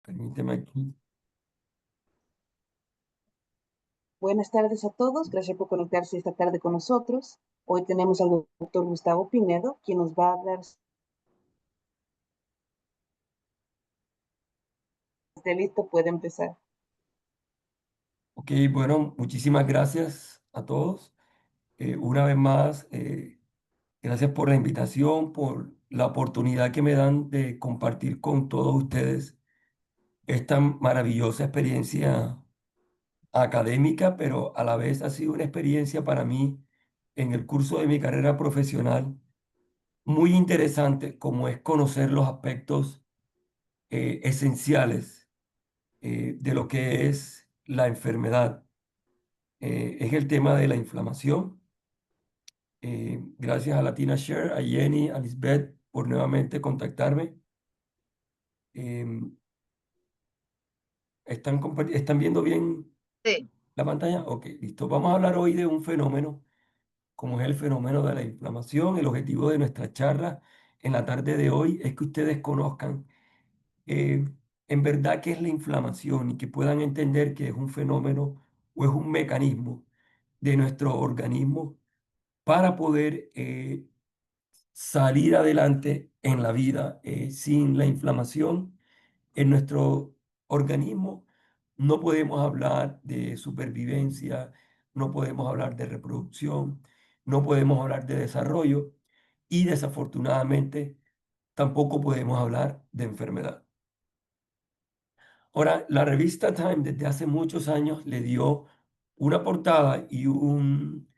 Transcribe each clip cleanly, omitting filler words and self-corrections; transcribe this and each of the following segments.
Permíteme aquí. Buenas tardes a todos, gracias por conectarse esta tarde con nosotros. Hoy tenemos al doctor Gustavo Pinedo, quien nos va a hablar. Si esté listo, puede empezar. Ok, bueno, muchísimas gracias a todos. Una vez más, gracias por la invitación, por la oportunidad que me dan de compartir con todos ustedes esta maravillosa experiencia académica, pero a la vez ha sido una experiencia para mí en el curso de mi carrera profesional muy interesante, como es conocer los aspectos esenciales de lo que es la enfermedad. Es el tema de la inflamación. Gracias a Latina Share, a Jenny, a Lisbeth por nuevamente contactarme. ¿Están viendo bien Sí, la pantalla? Ok, listo. Vamos a hablar hoy de un fenómeno, como es el fenómeno de la inflamación. El objetivo de nuestra charla en la tarde de hoy es que ustedes conozcan eh, en verdad qué es la inflamación y que puedan entender que es un fenómeno o es un mecanismo de nuestro organismo para poder salir adelante en la vida sin la inflamación en nuestro organismo. No podemos hablar de supervivencia, no podemos hablar de reproducción, no podemos hablar de desarrollo y desafortunadamente tampoco podemos hablar de enfermedad. Ahora, la revista Time desde hace muchos años le dio una portada y un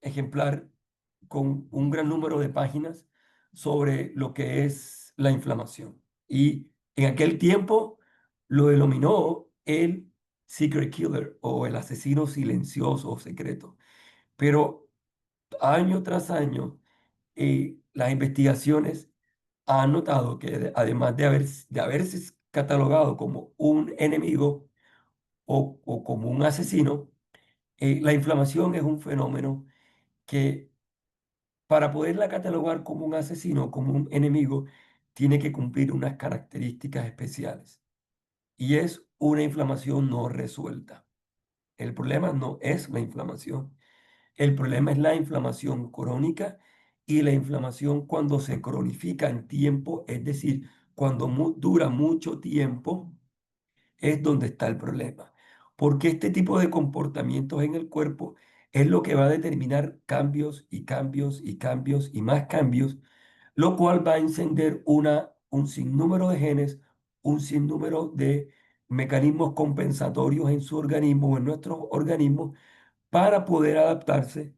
ejemplar con un gran número de páginas sobre lo que es la inflamación. Y en aquel tiempo lo denominó el secret killer o el asesino silencioso o secreto. Pero año tras año, las investigaciones han notado que además de haberse catalogado como un enemigo o como un asesino, la inflamación es un fenómeno que para poderla catalogar como un asesino, como un enemigo, tiene que cumplir unas características especiales. Y es una inflamación no resuelta. El problema no es la inflamación. El problema es la inflamación crónica y la inflamación cuando se cronifica en tiempo, es decir, cuando dura mucho tiempo, es donde está el problema. Porque este tipo de comportamientos en el cuerpo es lo que va a determinar cambios y cambios y cambios y más cambios, lo cual va a encender un sinnúmero de genes, un sinnúmero de mecanismos compensatorios en su organismo o en nuestros organismos para poder adaptarse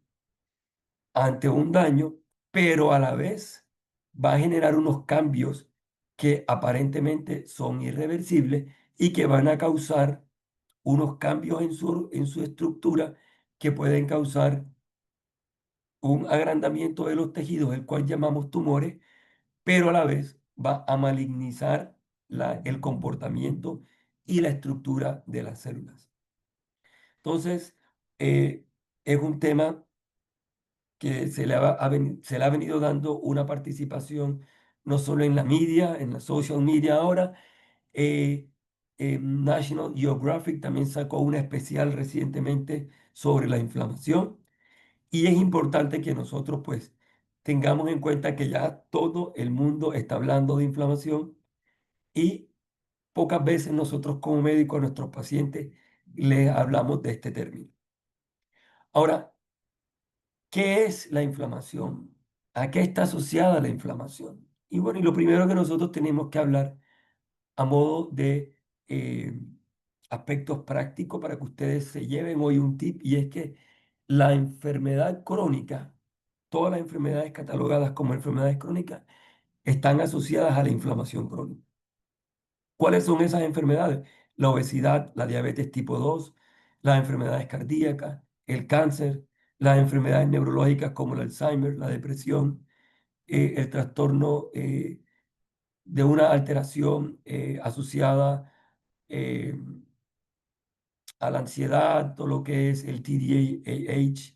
ante un daño, pero a la vez va a generar unos cambios que aparentemente son irreversibles y que van a causar unos cambios en su estructura que pueden causar un agrandamiento de los tejidos, el cual llamamos tumores, pero a la vez va a malignizar el comportamiento y la estructura de las células. Entonces, eh, es un tema que se le ha venido dando una participación no solo en la media, en la social media ahora. eh, National Geographic también sacó una especial recientemente sobre la inflamación y es importante que nosotros pues tengamos en cuenta que ya todo el mundo está hablando de inflamación y pocas veces nosotros como médicos a nuestros pacientes les hablamos de este término. Ahora, ¿qué es la inflamación? ¿A qué está asociada la inflamación? Y bueno, y lo primero que nosotros tenemos que hablar a modo de eh, aspectos prácticos para que ustedes se lleven hoy un tip, y es que la enfermedad crónica, todas las enfermedades catalogadas como enfermedades crónicas, están asociadas a la inflamación crónica. ¿Cuáles son esas enfermedades? La obesidad, la diabetes tipo 2, las enfermedades cardíacas, el cáncer, las enfermedades neurológicas como el Alzheimer, la depresión, el trastorno de una alteración asociada eh, a la ansiedad, todo lo que es el TDAH,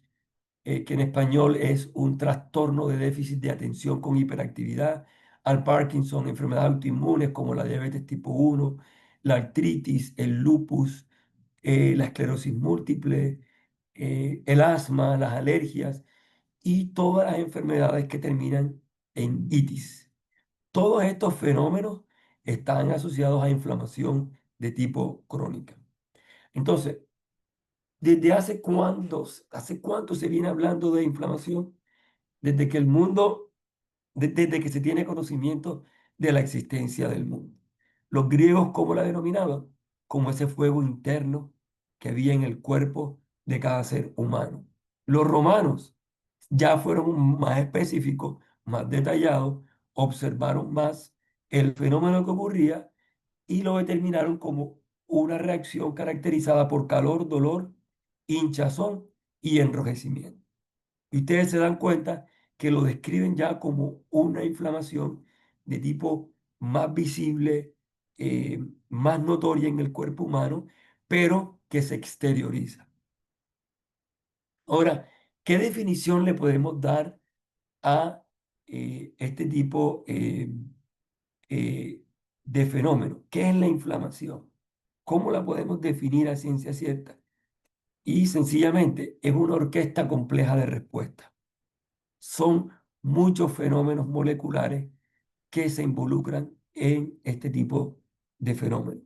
que en español es un trastorno de déficit de atención con hiperactividad. al Parkinson, enfermedades autoinmunes como la diabetes tipo 1, la artritis, el lupus, la esclerosis múltiple, el asma, las alergias y todas las enfermedades que terminan en itis. Todos estos fenómenos están asociados a inflamación de tipo crónica. Entonces, ¿desde hace cuánto se viene hablando de inflamación? Desde que el mundo, desde que se tiene conocimiento de la existencia del mundo. Los griegos, ¿cómo la denominaban? Como ese fuego interno que había en el cuerpo de cada ser humano. Los romanos ya fueron más específicos, más detallados, observaron más el fenómeno que ocurría y lo determinaron como una reacción caracterizada por calor, dolor, hinchazón y enrojecimiento. Y ustedes se dan cuenta que lo describen ya como una inflamación de tipo más visible, más notoria en el cuerpo humano, pero que se exterioriza. Ahora, ¿qué definición le podemos dar a este tipo eh, de fenómeno? ¿Qué es la inflamación? ¿Cómo la podemos definir a ciencia cierta? Y sencillamente es una orquesta compleja de respuestas. Son muchos fenómenos moleculares que se involucran en este tipo de fenómenos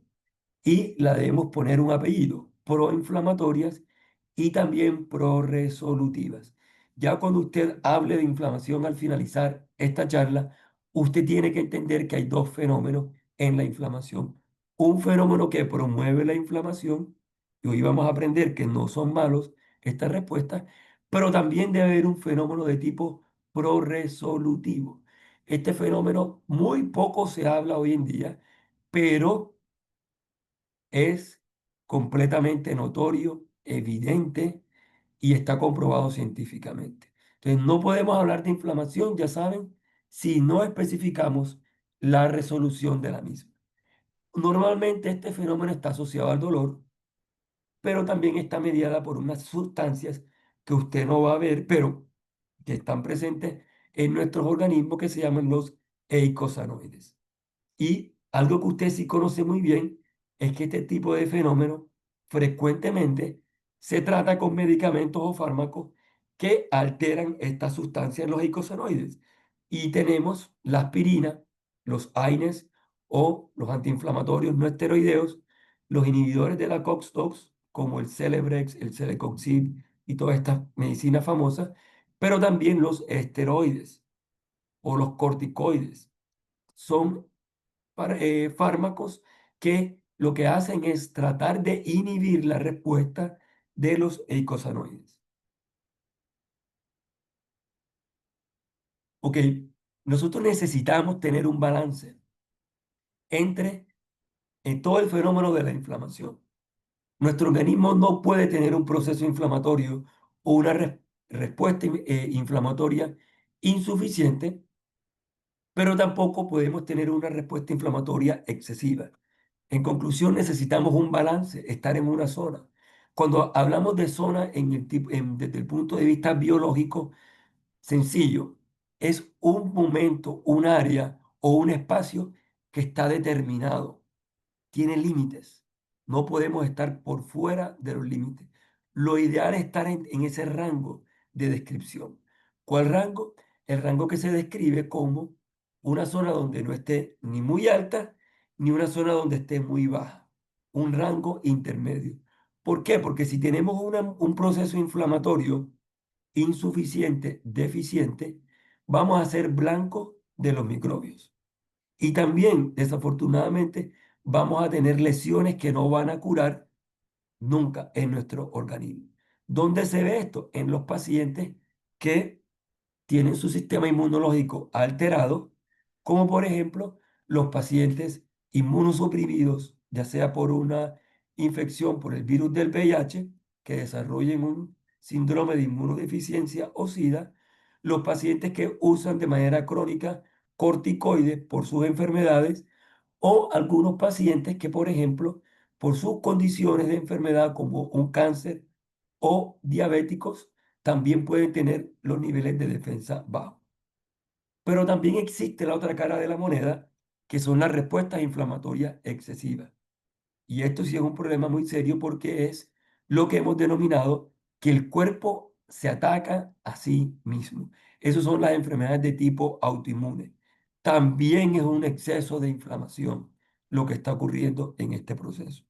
y la debemos poner un apellido, proinflamatorias y también proresolutivas. Ya cuando usted hable de inflamación al finalizar esta charla, usted tiene que entender que hay dos fenómenos en la inflamación. Un fenómeno que promueve la inflamación, y hoy vamos a aprender que no son malos estas respuestas, pero también debe haber un fenómeno de tipo proresolutivo. Este fenómeno muy poco se habla hoy en día, pero es completamente notorio, evidente y está comprobado científicamente. Entonces, no podemos hablar de inflamación, ya saben, si no especificamos la resolución de la misma. Normalmente este fenómeno está asociado al dolor, pero también está mediada por unas sustancias que usted no va a ver, pero que están presentes en nuestros organismos que se llaman los eicosanoides. Y algo que usted sí conoce muy bien es que este tipo de fenómeno frecuentemente se trata con medicamentos o fármacos que alteran estas sustancias en los eicosanoides. Y tenemos la aspirina, los AINES o los antiinflamatorios no esteroideos, los inhibidores de la COX-2, como el Celebrex, el Celecoxib y todas estas medicinas famosas, pero también los esteroides o los corticoides. Son fármacos que lo que hacen es tratar de inhibir la respuesta de los eicosanoides. Ok, nosotros necesitamos tener un balance entre todo el fenómeno de la inflamación. Nuestro organismo no puede tener un proceso inflamatorio o una respuesta inflamatoria insuficiente, pero tampoco podemos tener una respuesta inflamatoria excesiva. En conclusión, necesitamos un balance, estar en una zona. Cuando hablamos de zona desde el punto de vista biológico, sencillo, es un momento, un área o un espacio que está determinado, tiene límites. No podemos estar por fuera de los límites. Lo ideal es estar en ese rango de descripción. ¿Cuál rango? El rango que se describe como una zona donde no esté ni muy alta ni una zona donde esté muy baja. Un rango intermedio. ¿Por qué? Porque si tenemos un proceso inflamatorio insuficiente, deficiente, vamos a ser blancos de los microbios. Y también, desafortunadamente, vamos a tener lesiones que no van a curar nunca en nuestro organismo. ¿Dónde se ve esto? En los pacientes que tienen su sistema inmunológico alterado, como por ejemplo los pacientes inmunosuprimidos, ya sea por una infección por el virus del VIH, que desarrollen un síndrome de inmunodeficiencia o SIDA, los pacientes que usan de manera crónica corticoides por sus enfermedades, o algunos pacientes que, por ejemplo, por sus condiciones de enfermedad como un cáncer o diabéticos, también pueden tener los niveles de defensa bajos. Pero también existe la otra cara de la moneda, que son las respuestas inflamatorias excesivas. Y esto sí es un problema muy serio porque es lo que hemos denominado que el cuerpo se ataca a sí mismo. Esas son las enfermedades de tipo autoinmune. También es un exceso de inflamación lo que está ocurriendo en este proceso.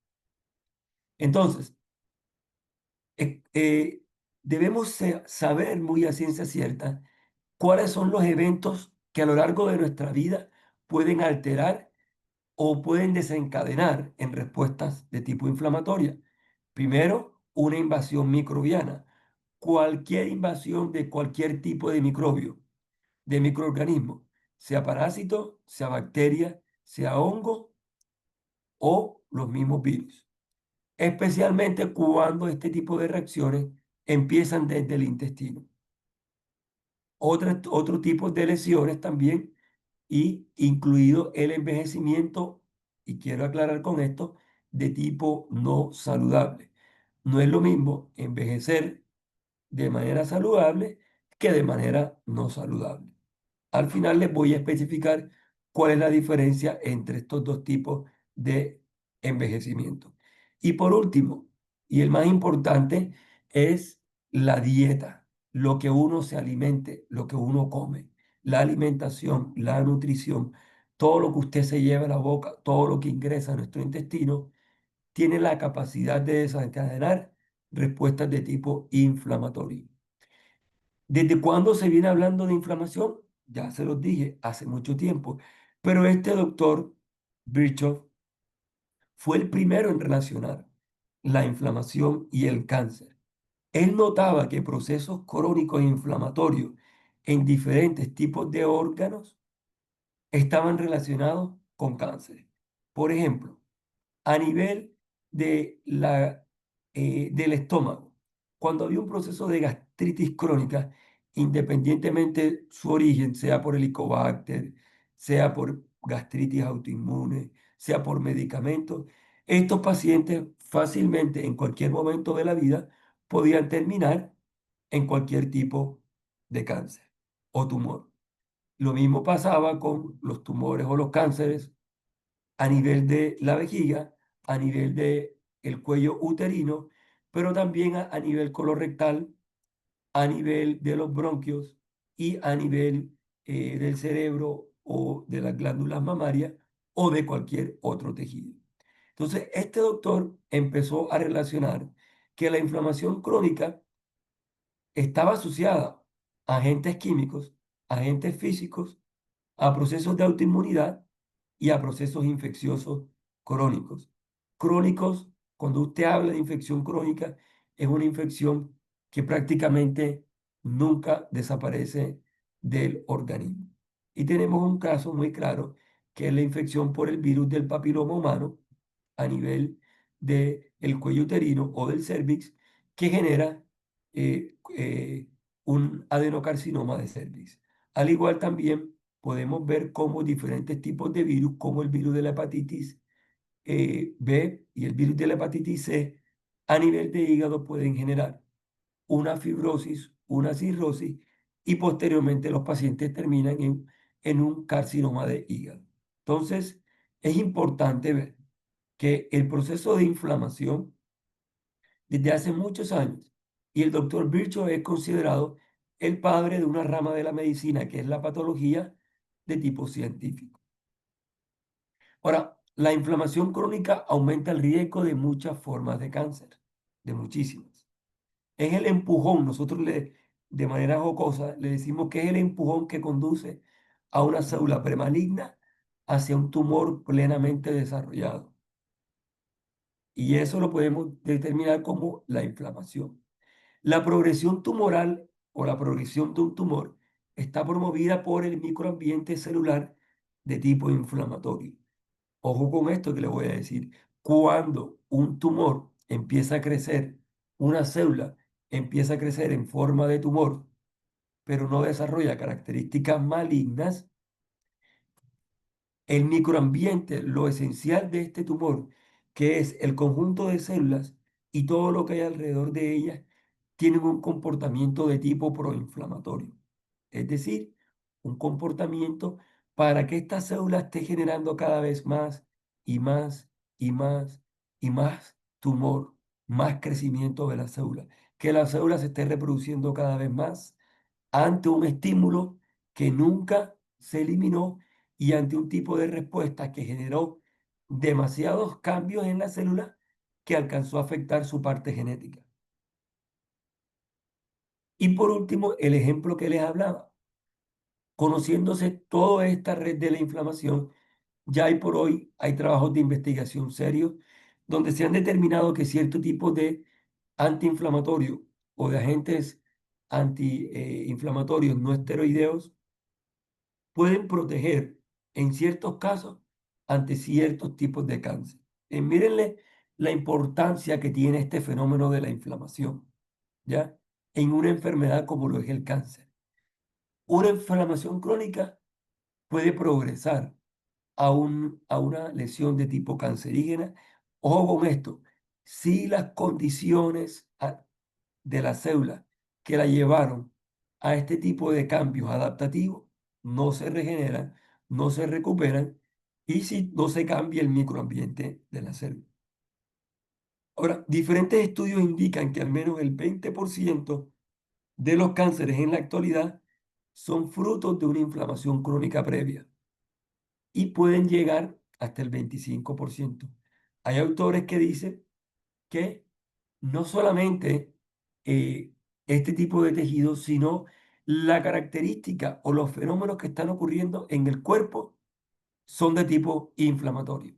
Entonces, eh, eh, debemos saber muy a ciencia cierta cuáles son los eventos que a lo largo de nuestra vida pueden alterar o pueden desencadenar en respuestas de tipo inflamatoria. Primero, una invasión microbiana. Cualquier invasión de cualquier tipo de microbio, de microorganismo, sea parásito, sea bacteria, sea hongo o los mismos virus. Especialmente cuando este tipo de reacciones empiezan desde el intestino. Otro tipo de lesiones también y incluido el envejecimiento, y quiero aclarar con esto, de tipo no saludable. No es lo mismo envejecer de manera saludable que de manera no saludable. Al final les voy a especificar cuál es la diferencia entre estos dos tipos de envejecimiento. Y por último, y el más importante, es la dieta, lo que uno se alimente, lo que uno come, la alimentación, la nutrición, todo lo que usted se lleva a la boca, todo lo que ingresa a nuestro intestino, tiene la capacidad de desencadenar respuestas de tipo inflamatorio. ¿Desde cuándo se viene hablando de inflamación? Ya se los dije, hace mucho tiempo. Pero este doctor, Virchow, fue el primero en relacionar la inflamación y el cáncer. Él notaba que procesos crónicos inflamatorios en diferentes tipos de órganos estaban relacionados con cáncer. Por ejemplo, a nivel del estómago. Cuando había un proceso de gastritis crónica, independientemente su origen, sea por helicobacter, sea por gastritis autoinmune, sea por medicamentos, estos pacientes fácilmente en cualquier momento de la vida podían terminar en cualquier tipo de cáncer o tumor. Lo mismo pasaba con los tumores o los cánceres a nivel de la vejiga, a nivel de el cuello uterino, pero también a nivel colorectal, a nivel de los bronquios y a nivel del cerebro o de las glándulas mamarias o de cualquier otro tejido. Entonces, este doctor empezó a relacionar que la inflamación crónica estaba asociada a agentes químicos, agentes físicos, a procesos de autoinmunidad y a procesos infecciosos crónicos. Crónicos, cuando usted habla de infección crónica, es una infección que prácticamente nunca desaparece del organismo. Y tenemos un caso muy claro, que es la infección por el virus del papiloma humano a nivel del cuello uterino o del cervix, que genera un adenocarcinoma de cervix. Al igual también podemos ver cómo diferentes tipos de virus, como el virus de la hepatitis B y el virus de la hepatitis C, a nivel de hígado pueden generar una fibrosis, una cirrosis y posteriormente los pacientes terminan en un carcinoma de hígado. Entonces, es importante ver que el proceso de inflamación desde hace muchos años y el doctor Virchow es considerado el padre de una rama de la medicina que es la patología de tipo científico. Ahora, la inflamación crónica aumenta el riesgo de muchas formas de cáncer, de muchísimas. Es el empujón, de manera jocosa, le decimos que es el empujón que conduce a una célula premaligna hacia un tumor plenamente desarrollado. Y eso lo podemos determinar como la inflamación. La progresión tumoral o la progresión de un tumor está promovida por el microambiente celular de tipo inflamatorio. Ojo con esto que le voy a decir. Cuando un tumor empieza a crecer, una célula empieza a crecer en forma de tumor, pero no desarrolla características malignas, el microambiente, lo esencial de este tumor, que es el conjunto de células y todo lo que hay alrededor de ellas, tienen un comportamiento de tipo proinflamatorio. Es decir, un comportamiento para que esta célula esté generando cada vez más y más y más y más tumor, más crecimiento de la célula, que la célula se esté reproduciendo cada vez más ante un estímulo que nunca se eliminó y ante un tipo de respuesta que generó demasiados cambios en la célula que alcanzó a afectar su parte genética. Y por último, el ejemplo que les hablaba. Conociéndose toda esta red de la inflamación, ya hay por hoy, hay trabajos de investigación serios donde se han determinado que cierto tipo de antiinflamatorio o de agentes antiinflamatorios no esteroideos pueden proteger en ciertos casos ante ciertos tipos de cáncer. Mírenle la importancia que tiene este fenómeno de la inflamación, ¿ya? En una enfermedad como lo es el cáncer. Una inflamación crónica puede progresar a una lesión de tipo cancerígena. Ojo con esto, si las condiciones de la célula que la llevaron a este tipo de cambios adaptativos no se regeneran, no se recuperan y si no se cambia el microambiente de la célula. Ahora, diferentes estudios indican que al menos el 20% de los cánceres en la actualidad son frutos de una inflamación crónica previa y pueden llegar hasta el 25%. Hay autores que dicen que no solamente eh, este tipo de tejidos, sino la característica o los fenómenos que están ocurriendo en el cuerpo son de tipo inflamatorio.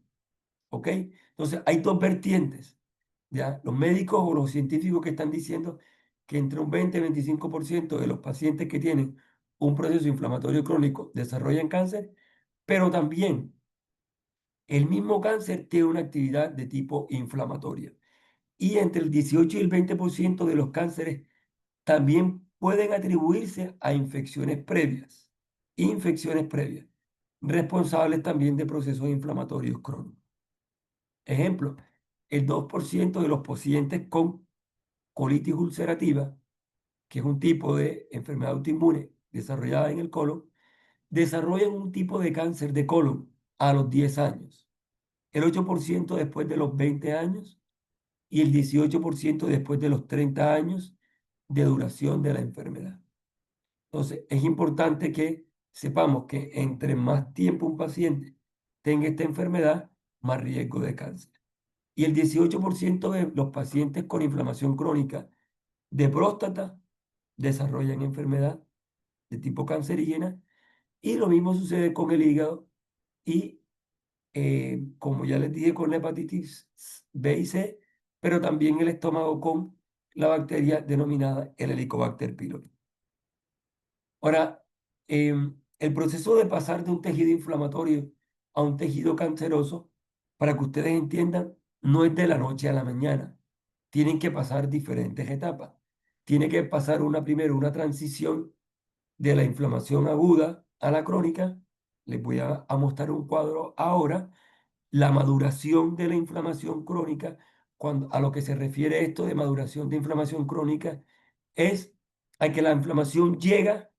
¿Ok? Entonces, hay dos vertientes, ¿ya? Los médicos o los científicos que están diciendo que entre un 20 y 25% de los pacientes que tienen un proceso inflamatorio crónico desarrollan cáncer, pero también el mismo cáncer tiene una actividad de tipo inflamatoria. Y entre el 18 y el 20% de los cánceres también pueden atribuirse a infecciones previas, responsables también de procesos inflamatorios crónicos. Ejemplo, el 2% de los pacientes con colitis ulcerativa, que es un tipo de enfermedad autoinmune desarrollada en el colon, desarrollan un tipo de cáncer de colon a los 10 años, el 8% después de los 20 años y el 18% después de los 30 años de duración de la enfermedad. Entonces, es importante que sepamos que entre más tiempo un paciente tenga esta enfermedad, más riesgo de cáncer. Y el 18% de los pacientes con inflamación crónica de próstata desarrollan enfermedad de tipo cancerígena y lo mismo sucede con el hígado y como ya les dije, con la hepatitis B y C, pero también el estómago con la bacteria denominada el Helicobacter pylori. Ahora, el proceso de pasar de un tejido inflamatorio a un tejido canceroso, para que ustedes entiendan, no es de la noche a la mañana. Tienen que pasar diferentes etapas. Tiene que pasar primero una transición de la inflamación aguda a la crónica. Les voy a mostrar un cuadro ahora la maduración de la inflamación crónica, a lo que se refiere esto de maduración de inflamación crónica, es a que la inflamación llega,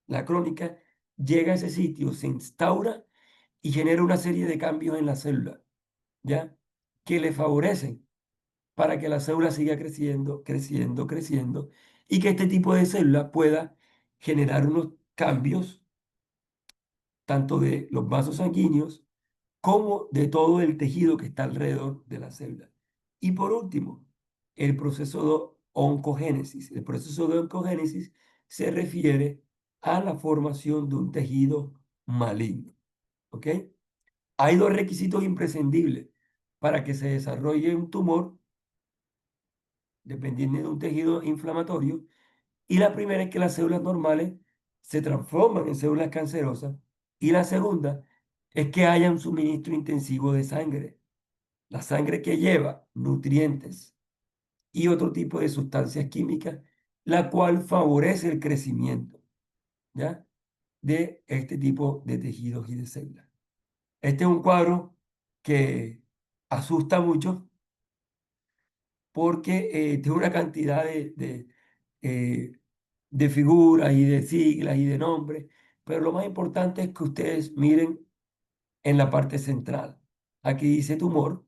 la crónica, llega a ese sitio, se instaura y genera una serie de cambios en la célula, ¿ya? Que le favorecen para que la célula siga creciendo, creciendo, creciendo y que este tipo de célula pueda generar unos cambios tanto de los vasos sanguíneos como de todo el tejido que está alrededor de la célula. Y por último, el proceso de oncogénesis. El proceso de oncogénesis se refiere a la formación de un tejido maligno. ¿Ok? Hay dos requisitos imprescindibles para que se desarrolle un tumor dependiendo de un tejido inflamatorio. Y la primera es que las células normales se transforman en células cancerosas. Y la segunda es que haya un suministro intensivo de sangre. La sangre que lleva nutrientes y otro tipo de sustancias químicas, la cual favorece el crecimiento, ¿ya? De este tipo de tejidos y de células. Este es un cuadro que asusta mucho porque tiene una cantidad eh, de figuras y de siglas y de nombres, Pero lo más importante es que ustedes miren en la parte central. Aquí dice tumor.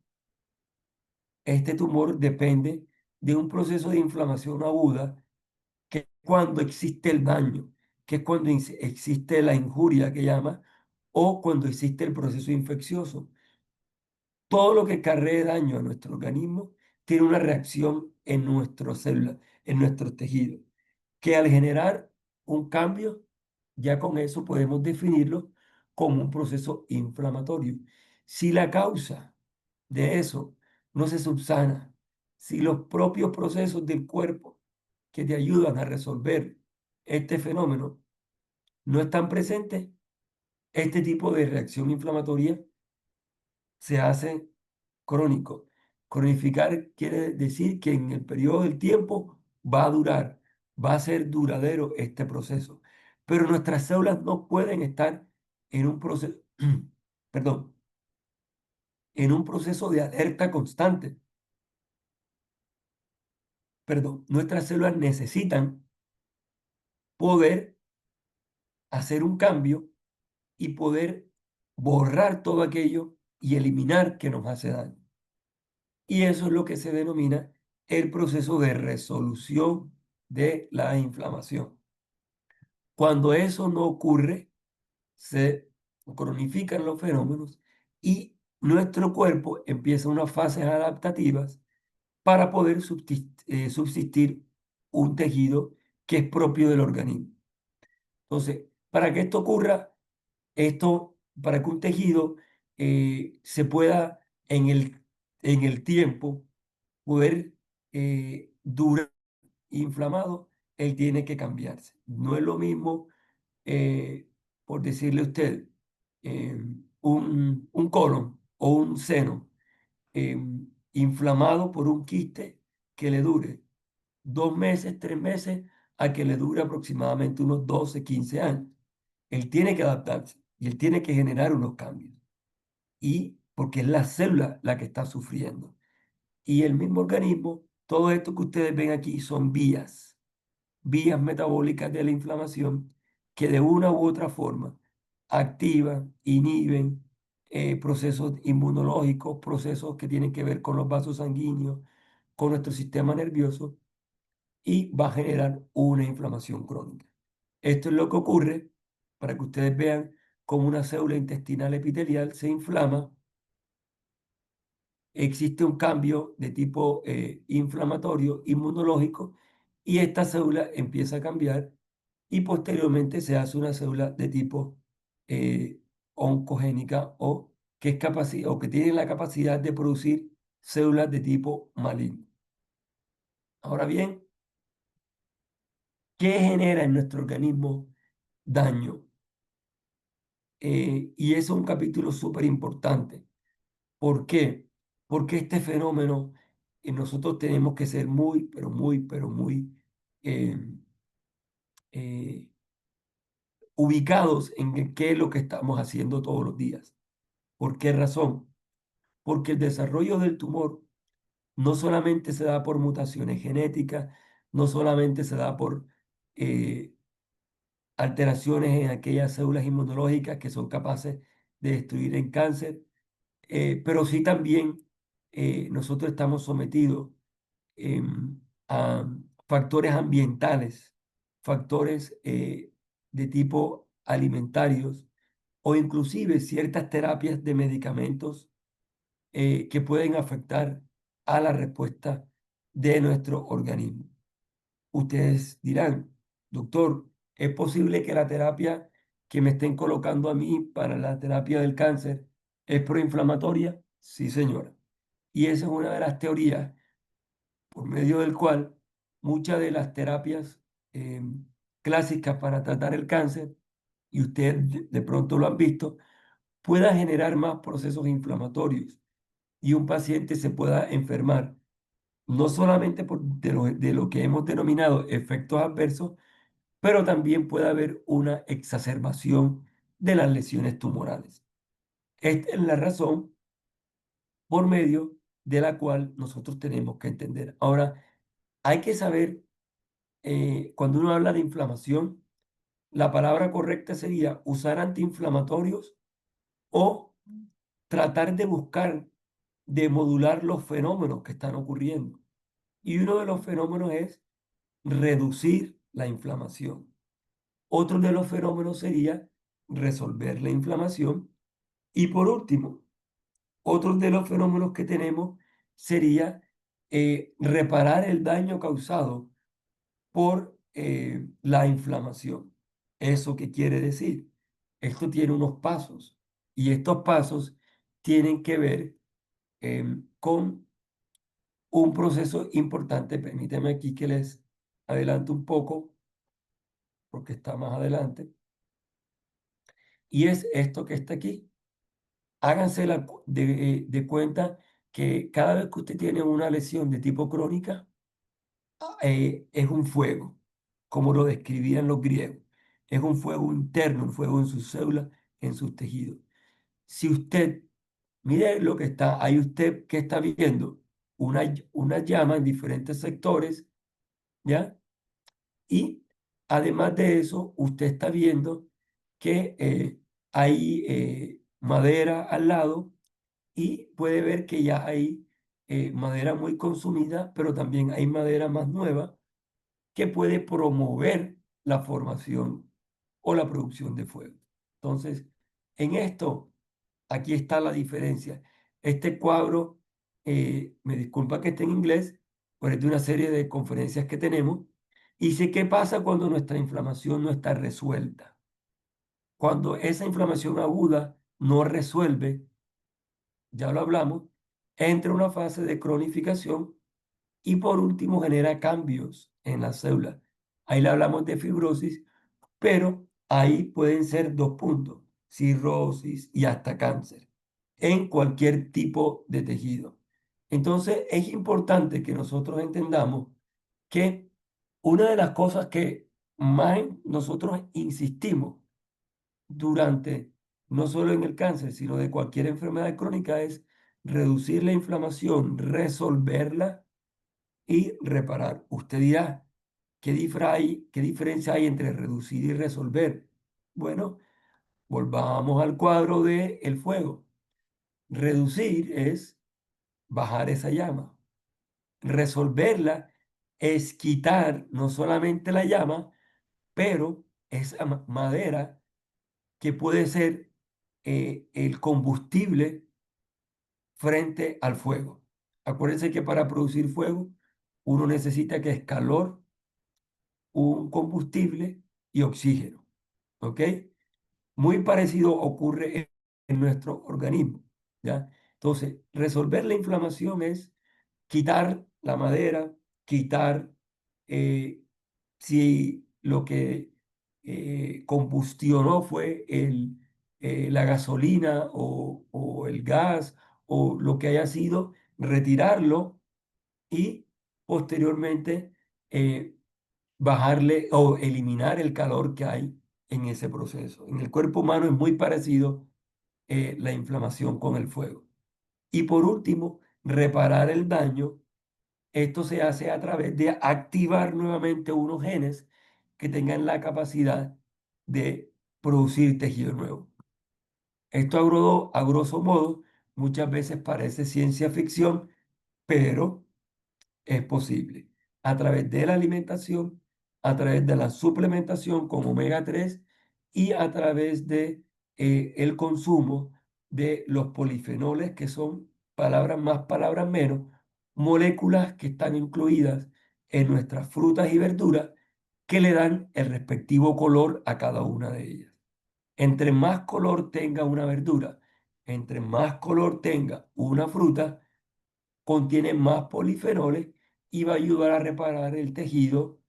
Este tumor depende de un proceso de inflamación aguda, que es cuando existe el daño, que es cuando existe la injuria que llama, o cuando existe el proceso infeccioso. Todo lo que cargue daño a nuestro organismo tiene una reacción en nuestras células, en nuestros tejidos, que al generar un cambio, ya con eso podemos definirlo como un proceso inflamatorio. Si la causa de eso no se subsana, si los propios procesos del cuerpo que te ayudan a resolver este fenómeno no están presentes, este tipo de reacción inflamatoria se hace crónico. Cronificar quiere decir que en el periodo del tiempo va a durar, va a ser duradero este proceso. Pero nuestras células no pueden estar en un proceso, perdón, en un proceso de alerta constante. Perdón, nuestras células necesitan poder hacer un cambio y poder borrar todo aquello y eliminar que nos hace daño. Y eso es lo que se denomina el proceso de resolución de la inflamación. Cuando eso no ocurre, se cronifican los fenómenos y nuestro cuerpo empieza unas fases adaptativas para poder subsistir un tejido que es propio del organismo. Entonces, para que esto ocurra, para que un tejido se pueda en el tiempo poder durar inflamado, él tiene que cambiarse. No es lo mismo, eh, por decirle a usted, un colon o un seno inflamado por un quiste que le dure 2 meses, 3 meses, a que le dure aproximadamente unos 12, 15 años. Él tiene que adaptarse y él tiene que generar unos cambios. Y porque es la célula la que está sufriendo. Y el mismo organismo, todo esto que ustedes ven aquí son vías metabólicas de la inflamación que de una u otra forma activan, inhiben procesos inmunológicos, procesos que tienen que ver con los vasos sanguíneos, con nuestro sistema nervioso y va a generar una inflamación crónica. Esto es lo que ocurre para que ustedes vean cómo una célula intestinal epitelial se inflama. Existe un cambio de tipo inflamatorio, inmunológico, y esta célula empieza a cambiar y posteriormente se hace una célula de tipo eh, oncogénica o que tiene la capacidad de producir células de tipo maligno. Ahora bien, ¿qué genera en nuestro organismo daño? Y eso es un capítulo súper importante. ¿Por qué? Porque este fenómeno nosotros tenemos que ser muy, pero muy eh, eh, ubicados en qué es lo que estamos haciendo todos los días. ¿Por qué razón? Porque el desarrollo del tumor no solamente se da por mutaciones genéticas, no solamente se da por eh, alteraciones en aquellas células inmunológicas que son capaces de destruir el cáncer, pero sí también nosotros estamos sometidos a factores ambientales, factores de tipo alimentarios o inclusive ciertas terapias de medicamentos que pueden afectar a la respuesta de nuestro organismo. Ustedes dirán, doctor, ¿es posible que la terapia que me estén colocando a mí para la terapia del cáncer es proinflamatoria? Sí, señora. Y esa es una de las teorías por medio del cual muchas de las terapias eh, clásicas para tratar el cáncer, y ustedes de pronto lo han visto, pueda generar más procesos inflamatorios y un paciente se pueda enfermar, no solamente de lo que hemos denominado efectos adversos, pero también puede haber una exacerbación de las lesiones tumorales. Esta es la razón por medio de la cual nosotros tenemos que entender. Ahora, hay que saber, cuando uno habla de inflamación, la palabra correcta sería usar antiinflamatorios o tratar de buscar, de modular los fenómenos que están ocurriendo. Y uno de los fenómenos es reducir la inflamación. Otro de los fenómenos sería resolver la inflamación. Y por último, otro de los fenómenos que tenemos sería reparar el daño causado por la inflamación. ¿Eso qué quiere decir? Esto tiene unos pasos y estos pasos tienen que ver con un proceso importante. Permíteme aquí que les adelanto un poco porque está más adelante. Y es esto que está aquí. Háganse de cuenta que cada vez que usted tiene una lesión de tipo crónica, es un fuego, como lo describían los griegos. Es un fuego interno, un fuego en sus células, en sus tejidos. Si usted, mire lo que está, ahí usted que está viendo una llama en diferentes sectores, ¿ya? Y además de eso, usted está viendo que hay madera al lado y puede ver que ya hay madera muy consumida, pero también hay madera más nueva que puede promover la formación o la producción de fuego. Entonces, en esto, aquí está la diferencia. Este cuadro, me disculpa que esté en inglés, pero es de una serie de conferencias que tenemos. Y dice, ¿qué pasa cuando nuestra inflamación no está resuelta? Cuando esa inflamación aguda no resuelve, ya lo hablamos, entra una fase de cronificación y por último genera cambios en la célula. Ahí le hablamos de fibrosis, pero ahí pueden ser dos puntos, cirrosis y hasta cáncer, en cualquier tipo de tejido. Entonces es importante que nosotros entendamos que una de las cosas que más nosotros insistimos durante, no solo en el cáncer, sino de cualquier enfermedad crónica, es reducir la inflamación, resolverla y reparar. Usted dirá, ¿qué diferencia hay entre reducir y resolver? Bueno, volvamos al cuadro de el fuego. Reducir es bajar esa llama. Resolverla es quitar no solamente la llama, pero esa madera que puede ser el combustible frente al fuego. Acuérdense que para producir fuego uno necesita que es calor, un combustible y oxígeno. ¿Ok? Muy parecido ocurre en nuestro organismo. ¿Ya? Entonces, resolver la inflamación es quitar la madera, quitar eh, si lo que combustionó fue la gasolina o el gas o lo que haya sido, retirarlo y posteriormente eh, bajarle o eliminar el calor que hay en ese proceso. En el cuerpo humano es muy parecido la inflamación con el fuego. Y por último, reparar el daño. Esto se hace a través de activar nuevamente unos genes que tengan la capacidad de producir tejido nuevo. Esto a grosso modo muchas veces parece ciencia ficción, pero es posible a través de la alimentación, a través de la suplementación con omega 3 y a través de el consumo de los polifenoles, que son palabras más, palabras menos, moléculas que están incluidas en nuestras frutas y verduras que le dan el respectivo color a cada una de ellas. Entre más color tenga una verdura, entre más color tenga una fruta, contiene más polifenoles y va a ayudar a reparar el tejido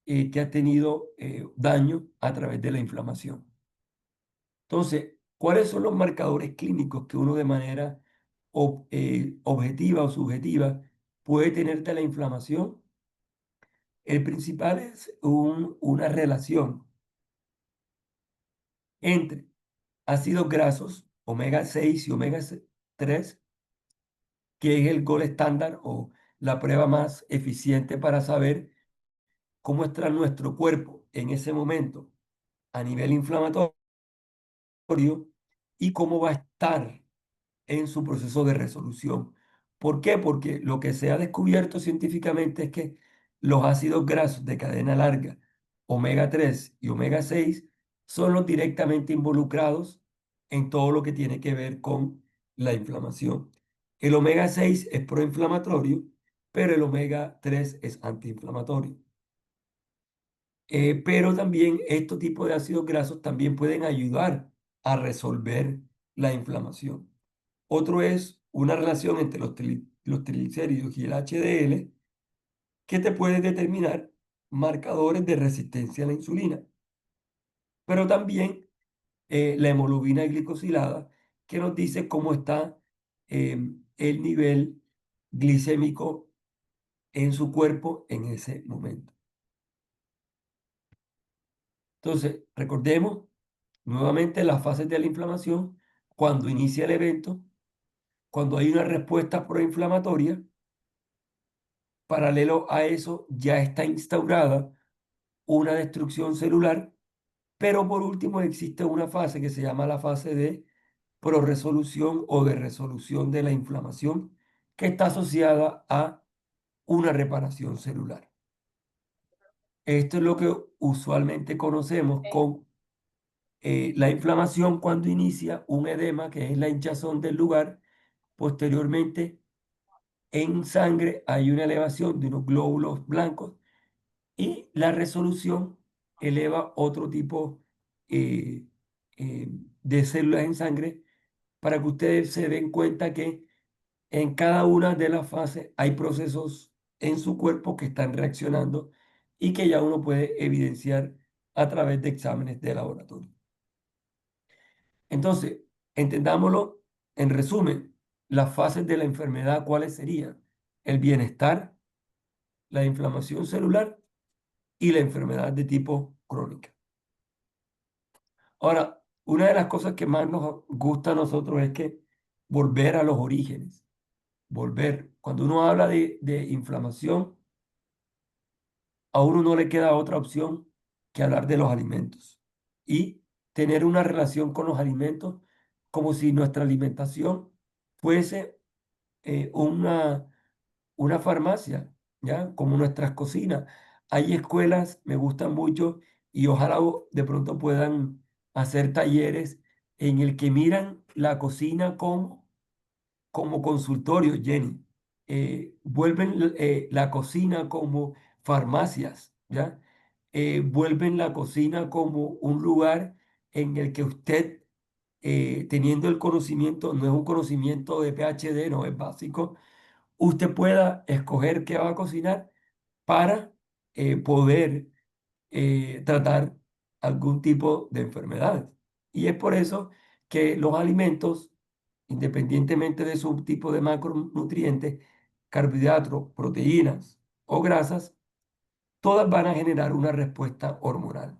que ha tenido daño a través de la inflamación. Entonces, ¿cuáles son los marcadores clínicos que uno de manera objetiva o subjetiva puede tener de la inflamación? El principal es una relación entre ácidos grasos, omega 6 y omega 3, que es el gold estándar o la prueba más eficiente para saber cómo está nuestro cuerpo en ese momento a nivel inflamatorio y cómo va a estar en su proceso de resolución. ¿Por qué? Porque lo que se ha descubierto científicamente es que los ácidos grasos de cadena larga, omega 3 y omega 6, son los directamente involucrados en todo lo que tiene que ver con la inflamación. El omega 6 es proinflamatorio, pero el omega 3 es antiinflamatorio. Pero también estos tipos de ácidos grasos también pueden ayudar a resolver la inflamación. Otro es una relación entre los triglicéridos y el HDL que te puede determinar marcadores de resistencia a la insulina, pero también la hemoglobina glicosilada que nos dice cómo está el nivel glicémico en su cuerpo en ese momento. Entonces, recordemos nuevamente las fases de la inflamación, cuando inicia el evento, cuando hay una respuesta proinflamatoria. Paralelo a eso, ya está instaurada una destrucción celular, pero por último existe una fase que se llama la fase de proresolución o de resolución de la inflamación, que está asociada a una reparación celular. Esto es lo que usualmente conocemos con la inflamación cuando inicia un edema, que es la hinchazón del lugar. Posteriormente, en sangre hay una elevación de unos glóbulos blancos y la resolución eleva otro tipo eh, de células en sangre para que ustedes se den cuenta que en cada una de las fases hay procesos en su cuerpo que están reaccionando y que ya uno puede evidenciar a través de exámenes de laboratorio. Entonces, entendámoslo en resumen, las fases de la enfermedad, ¿cuáles serían? El bienestar, la inflamación celular y la enfermedad de tipo crónica. Ahora, una de las cosas que más nos gusta a nosotros es que volver a los orígenes, volver. Cuando uno habla de inflamación, a uno no le queda otra opción que hablar de los alimentos y tener una relación con los alimentos como si nuestra alimentación fuese una farmacia, ¿ya? Como nuestras cocinas. Hay escuelas, me gustan mucho y ojalá de pronto puedan hacer talleres en el que miran la cocina como consultorio, Jenny. Vuelven la cocina como farmacias, ¿ya? Vuelven la cocina como un lugar en el que usted, teniendo el conocimiento, no es un conocimiento de PhD, no es básico, usted pueda escoger qué va a cocinar para poder tratar algún tipo de enfermedades. Y es por eso que los alimentos, independientemente de su tipo de macronutrientes, carbohidratos, proteínas o grasas, todas van a generar una respuesta hormonal.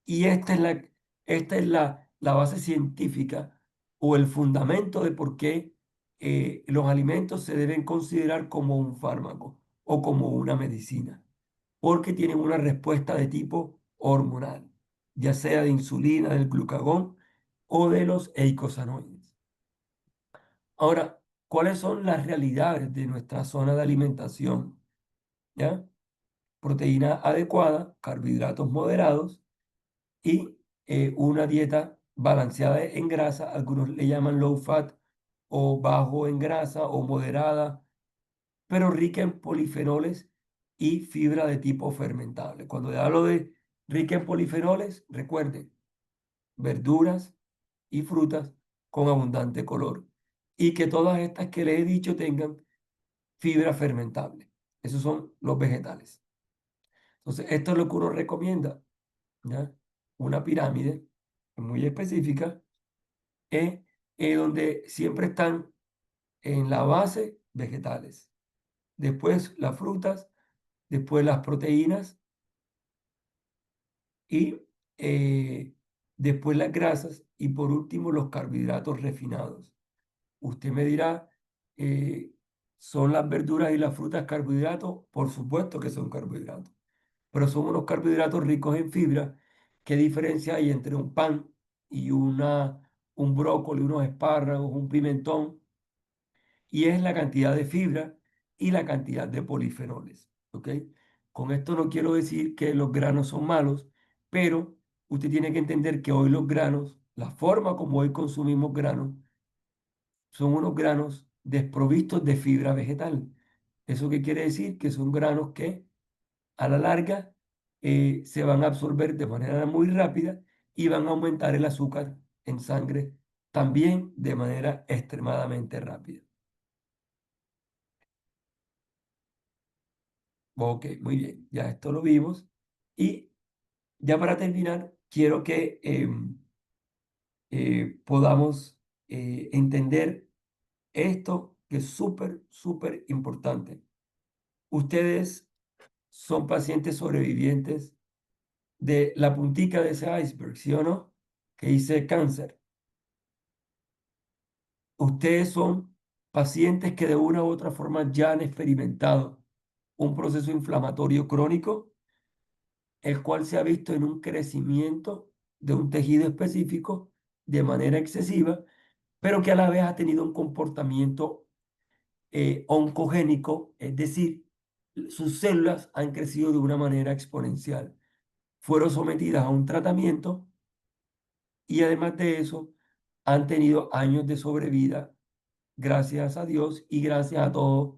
Y esta es la base científica o el fundamento de por qué los alimentos se deben considerar como un fármaco o como una medicina, porque tienen una respuesta de tipo hormonal, ya sea de insulina, del glucagón o de los eicosanoides. Ahora, ¿cuáles son las realidades de nuestra zona de alimentación? ¿Ya? Proteína adecuada, carbohidratos moderados y una dieta balanceada en grasa, algunos le llaman low fat o bajo en grasa o moderada, pero rica en polifenoles y fibra de tipo fermentable. Cuando hablo de rica en polifenoles, recuerden, verduras y frutas con abundante color y que todas estas que les he dicho tengan fibra fermentable. Esos son los vegetales. Entonces, esto es lo que uno recomienda, ¿ya? Una pirámide muy específica, donde siempre están en la base vegetales, después las frutas, después las proteínas y después las grasas y por último los carbohidratos refinados. Usted me dirá, eh, ¿son las verduras y las frutas carbohidratos? Por supuesto que son carbohidratos, pero son unos carbohidratos ricos en fibra ¿Qué diferencia hay entre un pan y un brócoli, unos espárragos, un pimentón? Y es la cantidad de fibra y la cantidad de polifenoles. ¿Ok? Con esto no quiero decir que los granos son malos, pero usted tiene que entender que hoy los granos, la forma como hoy consumimos granos, son unos granos desprovistos de fibra vegetal. ¿Eso qué quiere decir? Que son granos que a la larga se van a absorber de manera muy rápida y van a aumentar el azúcar en sangre también de manera extremadamente rápida. Ok, muy bien, ya esto lo vimos. Y ya para terminar, quiero que podamos entender esto que es súper, súper importante. Ustedes son pacientes sobrevivientes de la puntica de ese iceberg, ¿sí o no? Que dice cáncer. Ustedes son pacientes que de una u otra forma ya han experimentado un proceso inflamatorio crónico, el cual se ha visto en un crecimiento de un tejido específico de manera excesiva, pero que a la vez ha tenido un comportamiento oncogénico, es decir, sus células han crecido de una manera exponencial. Fueron sometidas a un tratamiento y además de eso han tenido años de sobrevida, gracias a Dios y gracias a toda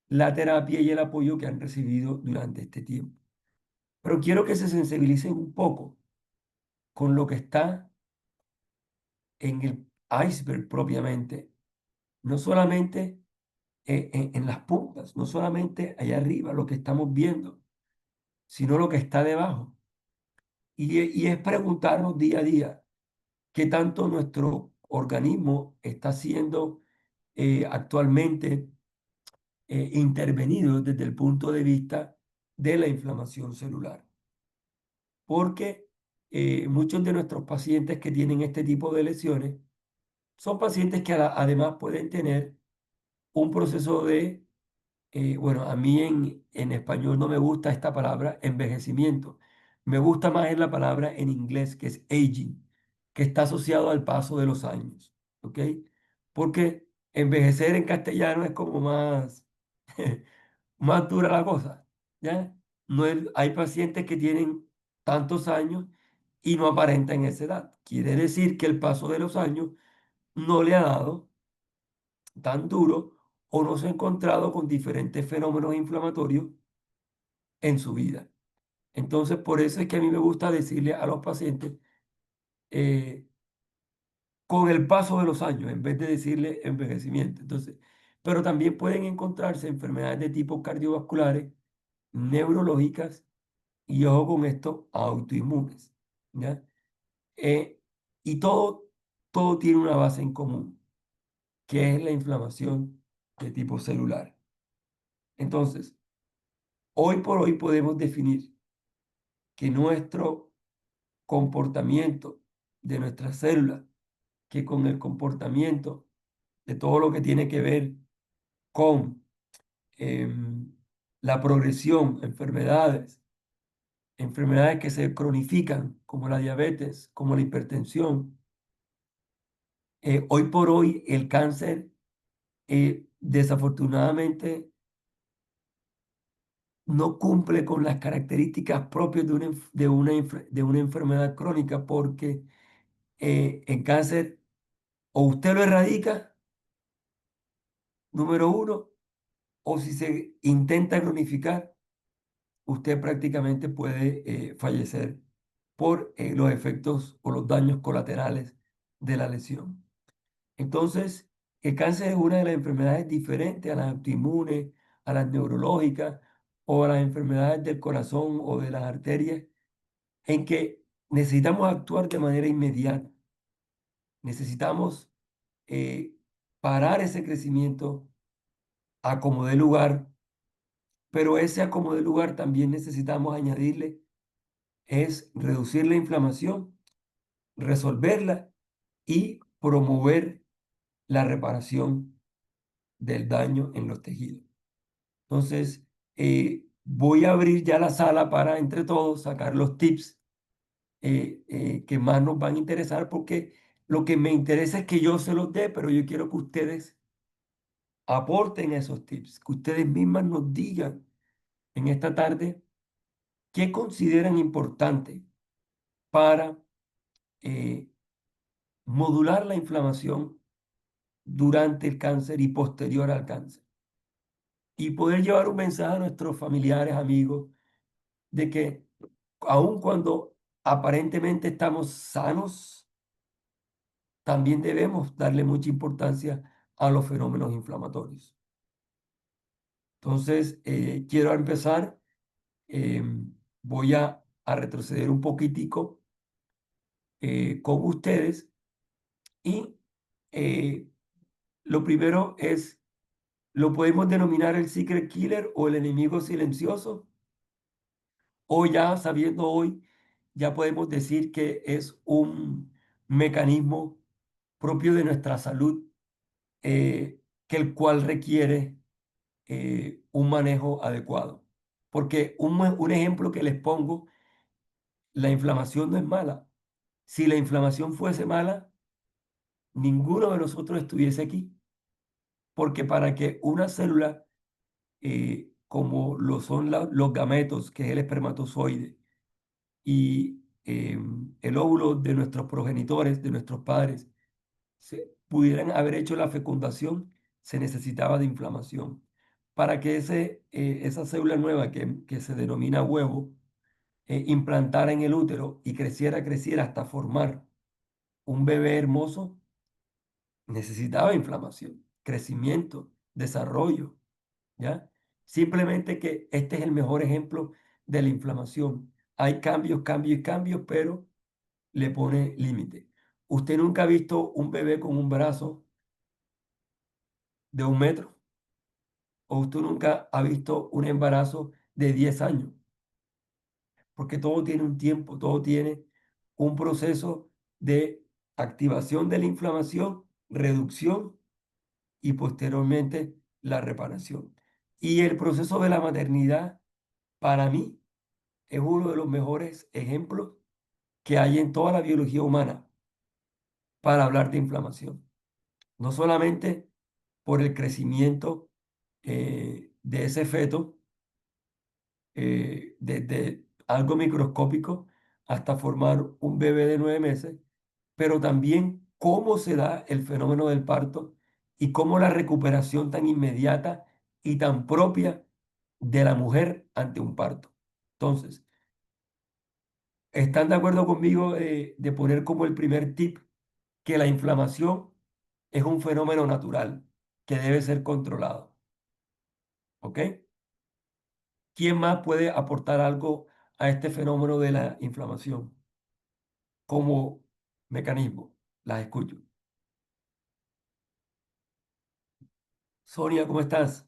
la terapia y el apoyo que han recibido durante este tiempo. Pero quiero que se sensibilicen un poco con lo que está en el iceberg propiamente, no solamente en las puntas, no solamente allá arriba, lo que estamos viendo, sino lo que está debajo. Y es preguntarnos día a día qué tanto nuestro organismo está siendo actualmente intervenido desde el punto de vista de la inflamación celular. Porque muchos de nuestros pacientes que tienen este tipo de lesiones son pacientes que además pueden tener un proceso de, bueno, a mí en español no me gusta esta palabra envejecimiento. Me gusta más es la palabra en inglés que es aging, que está asociado al paso de los años. ¿Ok? Porque envejecer en castellano es como más, más dura la cosa. ¿Ya? No hay pacientes que tienen tantos años y no aparentan esa edad. Quiere decir que el paso de los años no le ha dado tan duro o no se ha encontrado con diferentes fenómenos inflamatorios en su vida. Entonces, por eso es que a mí me gusta decirle a los pacientes eh, con el paso de los años, en vez de decirle envejecimiento. Entonces, pero también pueden encontrarse enfermedades de tipo cardiovasculares, neurológicas y, ojo con esto, autoinmunes. ¿Ya? Eh, y todo tiene una base en común, que es la inflamación de tipo celular. Entonces, hoy por hoy podemos definir que nuestro comportamiento de nuestras células, que con el comportamiento de todo lo que tiene que ver con em, la progresión, enfermedades que se cronifican, como la diabetes, como la hipertensión. Hoy por hoy el cáncer, desafortunadamente, no cumple con las características propias de una enfermedad crónica porque en cáncer o usted lo erradica, número uno, o si se intenta cronificar, usted prácticamente puede fallecer por los efectos o los daños colaterales de la lesión. Entonces, el cáncer es una de las enfermedades diferentes a las autoinmunes, a las neurológicas o a las enfermedades del corazón o de las arterias, en que necesitamos actuar de manera inmediata. Necesitamos eh, parar ese crecimiento a como dé lugar, pero ese a como dé lugar también necesitamos añadirle es reducir la inflamación, resolverla y promover la reparación del daño en los tejidos. Entonces, voy a abrir ya la sala para entre todos sacar los tips que más nos van a interesar porque lo que me interesa es que yo se los dé, pero yo quiero que ustedes aporten esos tips, que ustedes mismas nos digan en esta tarde qué consideran importante para eh, modular la inflamación durante el cáncer y posterior al cáncer. Y poder llevar un mensaje a nuestros familiares, amigos, de que aun cuando aparentemente estamos sanos, también debemos darle mucha importancia a los fenómenos inflamatorios. Entonces, quiero empezar, voy a retroceder un poquitico con ustedes y eh, lo primero es, lo podemos denominar el secret killer o el enemigo silencioso, o ya sabiendo hoy, ya podemos decir que es un mecanismo propio de nuestra salud, que el cual requiere un manejo adecuado. Porque un ejemplo que les pongo, la inflamación no es mala. Si la inflamación fuese mala, ninguno de nosotros estuviese aquí. Porque para que una célula, como lo son los gametos, que es el espermatozoide, y el óvulo de nuestros progenitores, de nuestros padres, pudieran haber hecho la fecundación, se necesitaba de inflamación. Para que esa célula nueva que se denomina huevo, implantara en el útero y creciera hasta formar un bebé hermoso, necesitaba inflamación, crecimiento, desarrollo, ¿ya? Simplemente que este es el mejor ejemplo de la inflamación. Hay cambios, cambios y cambios, pero le pone límite. Usted nunca ha visto un bebé con un brazo de 1 metro, o usted nunca ha visto un embarazo de 10 años, porque todo tiene un tiempo, todo tiene un proceso de activación de la inflamación, reducción y posteriormente la reparación. Y el proceso de la maternidad, para mí, es uno de los mejores ejemplos que hay en toda la biología humana para hablar de inflamación. No solamente por el crecimiento de ese feto, desde algo microscópico hasta formar un bebé de 9 meses, pero también cómo se da el fenómeno del parto y cómo la recuperación tan inmediata y tan propia de la mujer ante un parto. Entonces, ¿están de acuerdo conmigo de poner como el primer tip que la inflamación es un fenómeno natural que debe ser controlado? ¿Ok? ¿Quién más puede aportar algo a este fenómeno de la inflamación como mecanismo? Las escucho. Sonia, ¿cómo estás?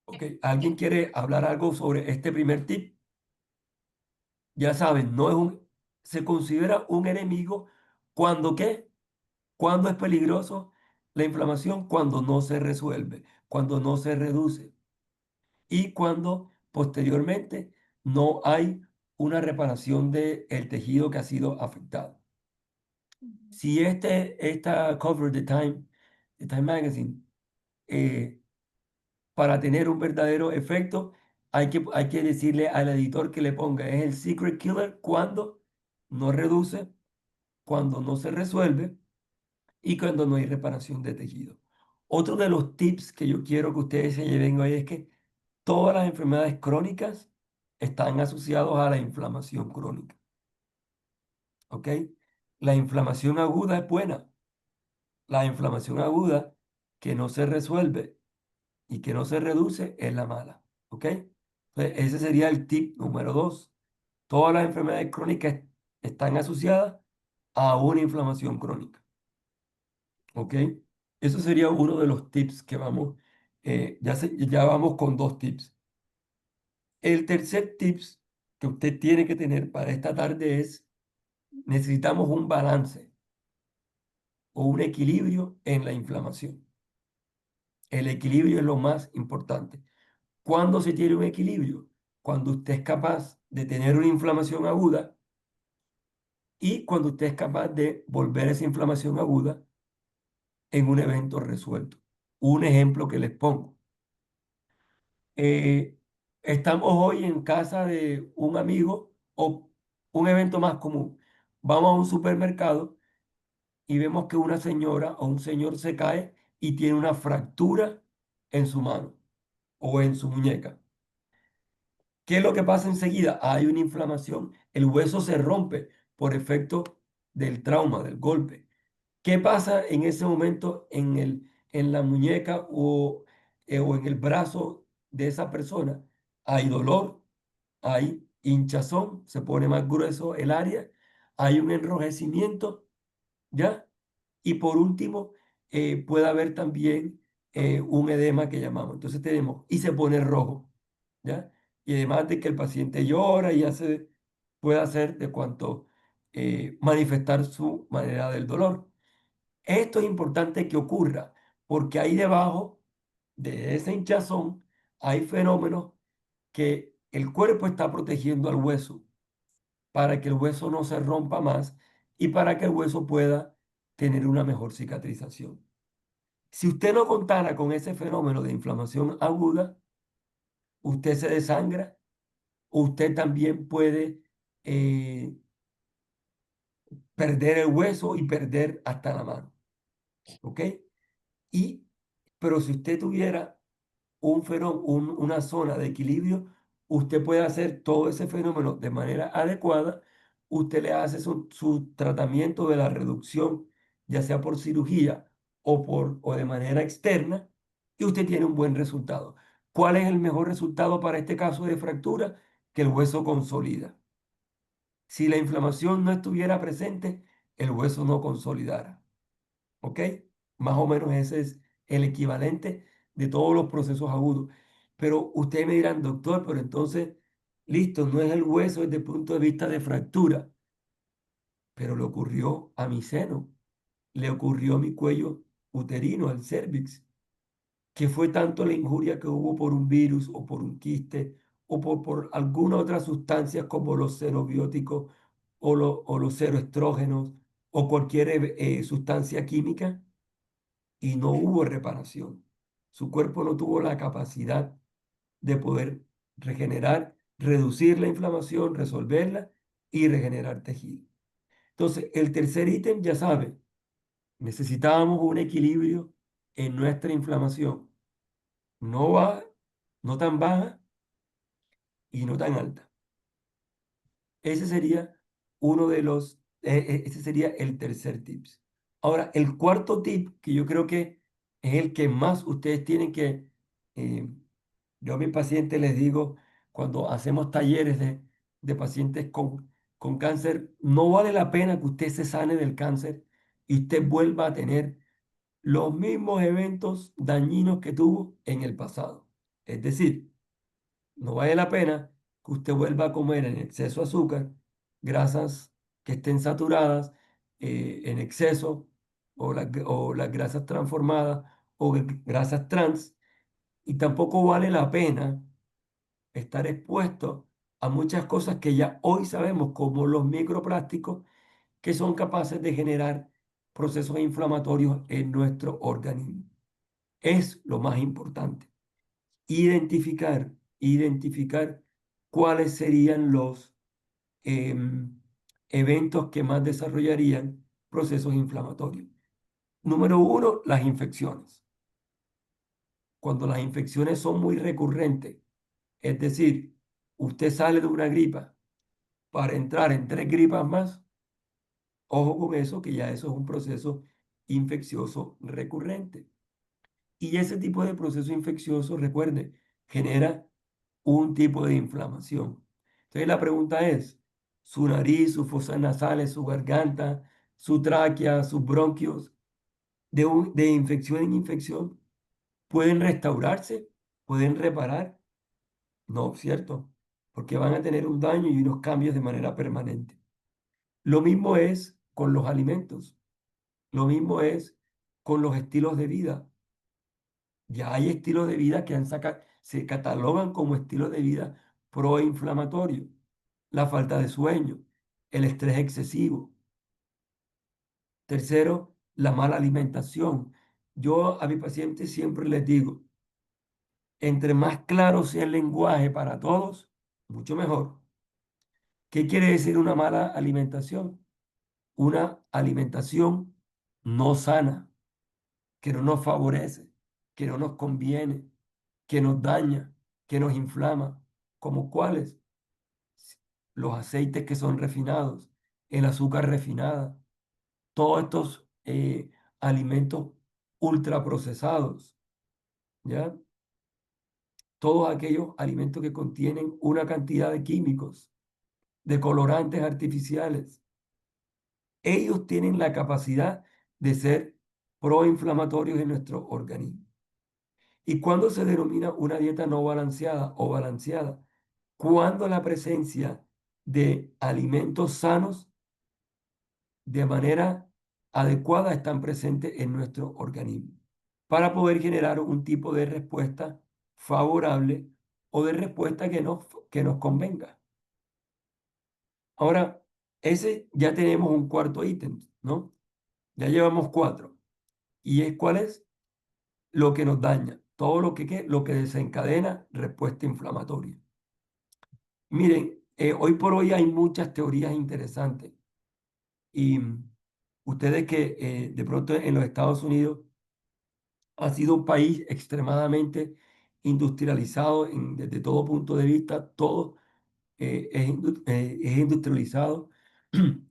Ok, ¿alguien quiere hablar algo sobre este primer tip? Ya saben, se considera un enemigo cuando ¿qué? Cuando es peligroso la inflamación, cuando no se resuelve, cuando no se reduce y cuando posteriormente no hay una reparación del tejido que ha sido afectado. Si esta cover de Time Magazine, eh, para tener un verdadero efecto, hay que decirle al editor que le ponga, es el secret killer cuando no reduce, cuando no se resuelve y cuando no hay reparación de tejido. Otro de los tips que yo quiero que ustedes se lleven hoy es que todas las enfermedades crónicas están asociadas a la inflamación crónica, ¿ok? La inflamación aguda es buena. La inflamación aguda que no se resuelve y que no se reduce es la mala, ¿ok? Entonces, ese sería el tip número 2. Todas las enfermedades crónicas están asociadas a una inflamación crónica, ¿ok? Eso sería uno de los tips que vamos, ya vamos con 2 tips. El tercer tips que usted tiene que tener para esta tarde es, necesitamos un balance o un equilibrio en la inflamación. El equilibrio es lo más importante. ¿Cuándo se tiene un equilibrio? Cuando usted es capaz de tener una inflamación aguda y cuando usted es capaz de volver esa inflamación aguda en un evento resuelto. Un ejemplo que les pongo. Eh, Estamos hoy en casa de un amigo o un evento más común. Vamos a un supermercado y vemos que una señora o un señor se cae y tiene una fractura en su mano o en su muñeca. ¿Qué es lo que pasa enseguida? Hay una inflamación, el hueso se rompe por efecto del trauma, del golpe. ¿Qué pasa en ese momento en la muñeca o en el brazo de esa persona? Hay dolor, hay hinchazón, se pone más grueso el área, hay un enrojecimiento, ¿ya? Y por último, puede haber también un edema que llamamos. Entonces tenemos, y se pone rojo, ¿ya? Y además de que el paciente llora y puede hacer de cuanto manifestar su manera del dolor. Esto es importante que ocurra porque ahí debajo de ese hinchazón hay fenómenos que el cuerpo está protegiendo al hueso para que el hueso no se rompa más y para que el hueso pueda tener una mejor cicatrización. Si usted no contara con ese fenómeno de inflamación aguda, usted se desangra, usted también puede eh, perder el hueso y perder hasta la mano. ¿Ok? Y, pero si usted tuviera una zona de equilibrio, usted puede hacer todo ese fenómeno de manera adecuada. Usted le hace su tratamiento de la reducción, ya sea por cirugía o de manera externa, y usted tiene un buen resultado. ¿Cuál es el mejor resultado para este caso de fractura? Que el hueso consolida. Si la inflamación no estuviera presente, el hueso no consolidara. ¿Ok? Más o menos ese es el equivalente de todos los procesos agudos. Pero ustedes me dirán, doctor, pero entonces, listo, no es el hueso desde el punto de vista de fractura, pero le ocurrió a mi seno, le ocurrió a mi cuello uterino, al cérvix, que fue tanto la injuria que hubo por un virus o por un quiste o por alguna otra sustancia como los xenobióticos o los xenoestrógenos o cualquier sustancia química y no hubo reparación. Su cuerpo no tuvo la capacidad de poder regenerar, reducir la inflamación, resolverla y regenerar tejido. Entonces, el tercer ítem, ya sabe, necesitábamos un equilibrio en nuestra inflamación. No baja, no tan baja y no tan alta. Ese sería ese sería el tercer tips. Ahora, el cuarto tip, que yo creo que es el que más ustedes tienen que, eh, yo a mis pacientes les digo, cuando hacemos talleres de pacientes con cáncer, no vale la pena que usted se sane del cáncer y usted vuelva a tener los mismos eventos dañinos que tuvo en el pasado. Es decir, no vale la pena que usted vuelva a comer en exceso azúcar, grasas que estén saturadas en exceso o las grasas transformadas o grasas trans. Y tampoco vale la pena estar expuesto a muchas cosas que ya hoy sabemos, como los microplásticos, que son capaces de generar procesos inflamatorios en nuestro organismo. Es lo más importante identificar cuáles serían los em, eventos que más desarrollarían procesos inflamatorios. Número uno, las infecciones. Cuando las infecciones son muy recurrentes, es decir, usted sale de una gripa para entrar en tres gripas más, ojo con eso, que ya eso es un proceso infeccioso recurrente. Y ese tipo de proceso infeccioso, recuerde, genera un tipo de inflamación. Entonces la pregunta es, ¿su nariz, sus fosas nasales, su garganta, su tráquea, sus bronquios, de infección en infección, pueden restaurarse? ¿Pueden reparar? No, ¿cierto? Porque van a tener un daño y unos cambios de manera permanente. Lo mismo es con los alimentos. Lo mismo es con los estilos de vida. Ya hay estilos de vida que se catalogan como estilos de vida proinflamatorios. La falta de sueño, el estrés excesivo. Tercero, la mala alimentación. Yo a mis pacientes siempre les digo, entre más claro sea el lenguaje para todos, mucho mejor. ¿Qué quiere decir una mala alimentación? Una alimentación no sana, que no nos favorece, que no nos conviene, que nos daña, que nos inflama, como cuáles, los aceites que son refinados, el azúcar refinada, todos estos alimentos ultraprocesados, ¿ya? Todos aquellos alimentos que contienen una cantidad de químicos, de colorantes artificiales, ellos tienen la capacidad de ser proinflamatorios en nuestro organismo. ¿Y cuándo se denomina una dieta no balanceada o balanceada? Cuando la presencia de alimentos sanos de manera adecuada están presentes en nuestro organismo para poder generar un tipo de respuesta favorable o de respuesta que nos convenga. Ahora, ese ya tenemos un cuarto ítem, ¿no? Ya llevamos cuatro. ¿Y es cuál es? Lo que nos daña, todo lo que desencadena respuesta inflamatoria. Miren, hoy por hoy hay muchas teorías interesantes y ustedes que de pronto en los Estados Unidos ha sido un país extremadamente industrializado desde todo punto de vista, todo es industrializado.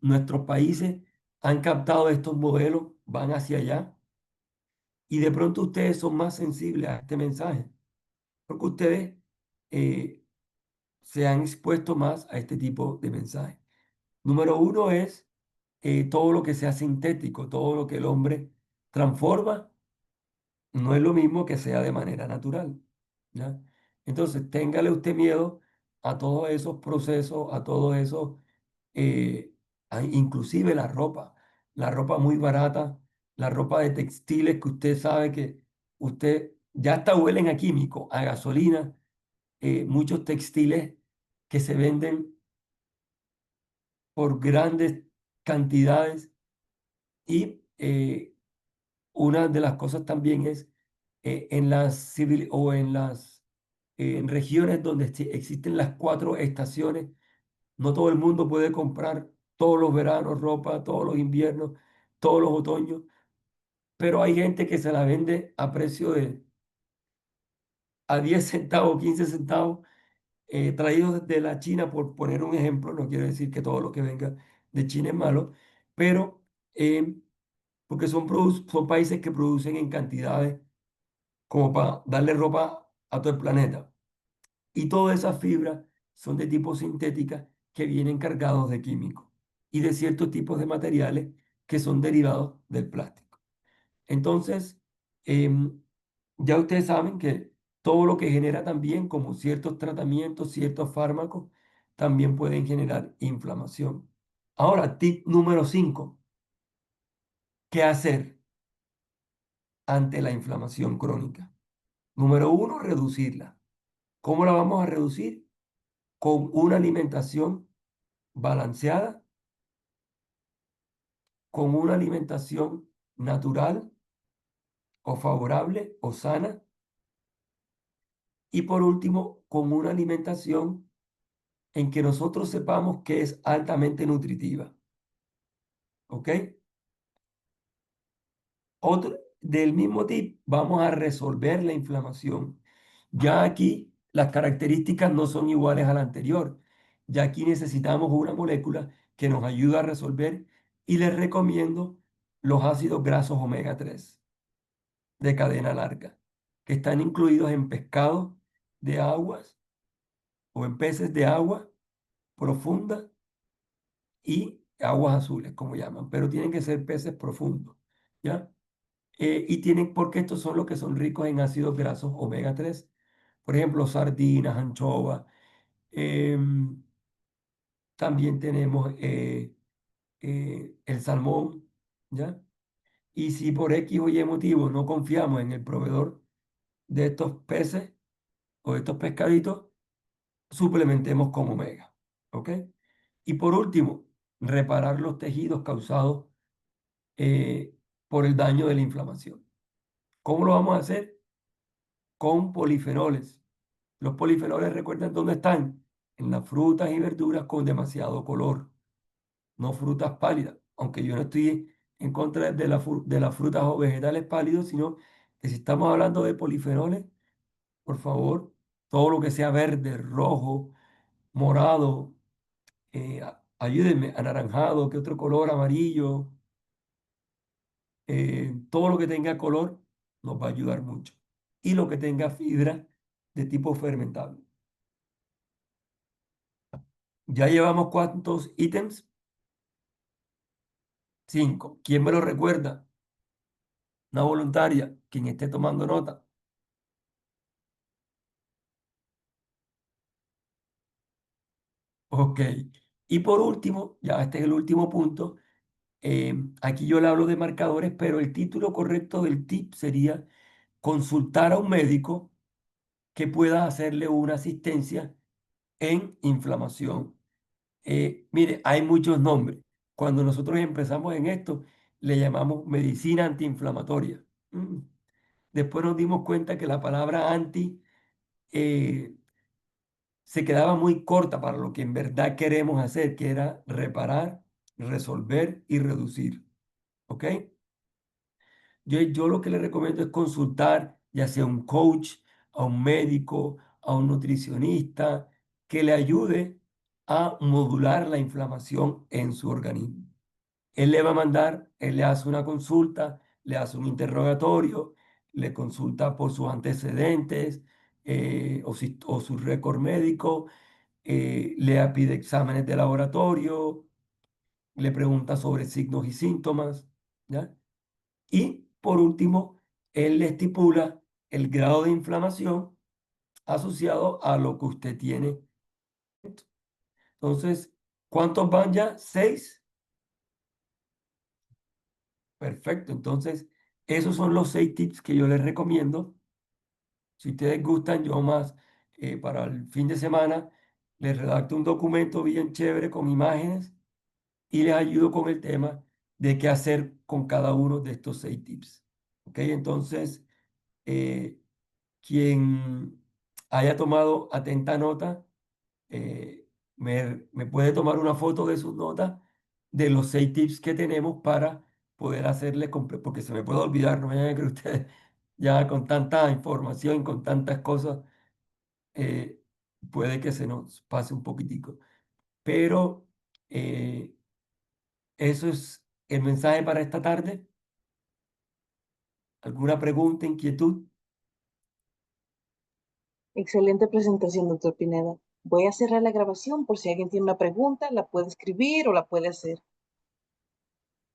Nuestros países han captado estos modelos, van hacia allá y de pronto ustedes son más sensibles a este mensaje, porque ustedes eh, se han expuesto más a este tipo de mensajes. Número uno es todo lo que sea sintético, todo lo que el hombre transforma, no es lo mismo que sea de manera natural, ¿ya? Entonces, téngale usted miedo a todos esos procesos, a todos esos, eh, inclusive la ropa muy barata, la ropa de textiles que usted sabe que usted ya hasta huelen a químico, a gasolina, muchos textiles que se venden por grandes cantidades y una de las cosas también es en las o en las en regiones donde existen las cuatro estaciones, no todo el mundo puede comprar todos los veranos ropa, todos los inviernos, todos los otoños, pero hay gente que se la vende a precio de a 10 centavos, 15 centavos, traídos desde la China, por poner un ejemplo. No quiero decir que todo lo que venga de China es malo, pero porque son países que producen en cantidades como para darle ropa a todo el planeta. Y todas esas fibras son de tipo sintética que vienen cargados de químicos y de ciertos tipos de materiales que son derivados del plástico. Entonces, em, ya ustedes saben que todo lo que genera también, como ciertos tratamientos, ciertos fármacos, también pueden generar inflamación. Ahora, tip número 5: ¿qué hacer ante la inflamación crónica? Número uno, reducirla. ¿Cómo la vamos a reducir? Con una alimentación balanceada, con una alimentación natural o favorable o sana, y por último, con una alimentación en que nosotros sepamos que es altamente nutritiva. ¿Ok? Otro, del mismo tip, vamos a resolver la inflamación. Ya aquí las características no son iguales a la anterior. Ya aquí necesitamos una molécula que nos ayude a resolver, y les recomiendo los ácidos grasos omega 3 de cadena larga, que están incluidos en pescados de aguas o en peces de agua profunda y aguas azules, como llaman, pero tienen que ser peces profundos, ¿ya? Porque estos son los que son ricos en ácidos grasos omega 3. Por ejemplo, sardinas, anchovas. em, También tenemos el salmón, ¿ya? Y si por X o Y motivo no confiamos en el proveedor de estos peces o de estos pescaditos, suplementemos con omega. ¿Ok? Y por último, reparar los tejidos causados eh, por el daño de la inflamación. ¿Cómo lo vamos a hacer? Con polifenoles. Los polifenoles, ¿recuerdan dónde están? En las frutas y verduras con demasiado color, no frutas pálidas. Aunque yo no estoy en contra de, de las frutas o vegetales pálidos, sino que si estamos hablando de polifenoles, por favor, todo lo que sea verde, rojo, morado, ayúdenme, anaranjado, ¿qué otro color? Amarillo, todo lo que tenga color nos va a ayudar mucho. Y lo que tenga fibra de tipo fermentable. ¿Ya llevamos cuántos ítems? 5. ¿Quién me lo recuerda? Una voluntaria, quien esté tomando nota. Ok. Y por último, ya este es el último punto. Aquí yo le hablo de marcadores, pero el título correcto del tip sería consultar a un médico que pueda hacerle una asistencia en inflamación. Mire, hay muchos nombres. Cuando nosotros empezamos en esto, le llamamos medicina antiinflamatoria. Mm. Después nos dimos cuenta que la palabra anti eh, se quedaba muy corta para lo que en verdad queremos hacer, que era reparar, resolver y reducir. ¿Ok? Yo lo que le recomiendo es consultar ya sea un coach, a un médico, a un nutricionista, que le ayude a modular la inflamación en su organismo. Él le va a mandar, él le hace una consulta, le hace un interrogatorio, le consulta por sus antecedentes o su récord médico, le pide exámenes de laboratorio, le pregunta sobre signos y síntomas, ¿ya? Y por último, él le estipula el grado de inflamación asociado a lo que usted tiene. Entonces, ¿cuántos van ya? 6. Perfecto. Entonces, esos son los 6 tips que yo les recomiendo. Si ustedes gustan, yo más para el fin de semana les redacto un documento bien chévere con imágenes y les ayudo con el tema de qué hacer con cada uno de estos 6 tips. ¿Ok? Entonces, eh, quien haya tomado atenta nota, me puede tomar una foto de sus notas de los 6 tips que tenemos para poder hacerle, porque se me puede olvidar, no me vayan a creer ustedes, ya con tanta información, con tantas cosas, eh, puede que se nos pase un poquitico. Pero eh, eso es el mensaje para esta tarde. ¿Alguna pregunta, inquietud? Excelente presentación, doctor Pineda. Voy a cerrar la grabación por si alguien tiene una pregunta, la puede escribir o la puede hacer.